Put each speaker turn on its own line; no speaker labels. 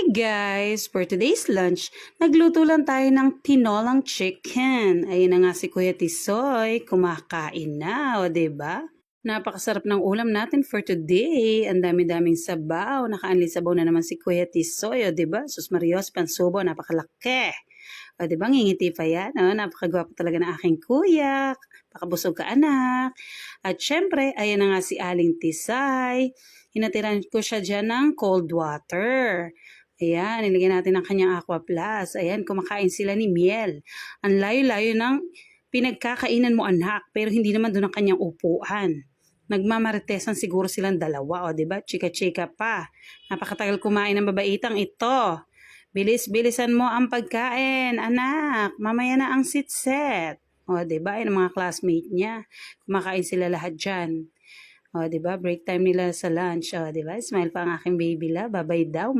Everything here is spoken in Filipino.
Hi guys! For today's lunch, nagluto lang tayo ng tinolang chicken. Ayun na nga si Kuya Tisoy, kumakain na, o diba? Napakasarap ng ulam natin for today. Ang dami-daming sabaw. Nakaanli sabaw na naman si Kuya Tisoy, o diba? Sus Marios, pansubo, napakalaki. O diba, ngingiti pa yan, o? Napakagwapo talaga ng aking kuya. Pakabusog ka anak. At syempre, ayan na nga si Aling Tisay. Hinatiran ko siya dyan ng cold water. Ayan, nilagyan natin ng kanyang Aqua Plus. Ayan, kumakain sila ni Miel. Ang layo-layo ng pinagkakainan mo anak, pero hindi naman doon ang kanyang upuan. Nagmamaritesan siguro silang dalawa, o diba? Chika-chika pa. Napakatagal kumain ng babaitang ito. Bilis-bilisan mo ang pagkain, anak. Mamaya na ang sit-set. O diba? Ayan ang mga classmate niya. Kumakain sila lahat dyan. O, diba? Break time nila sa lunch. O, diba? Smile pa ang aking baby la. Babay daw.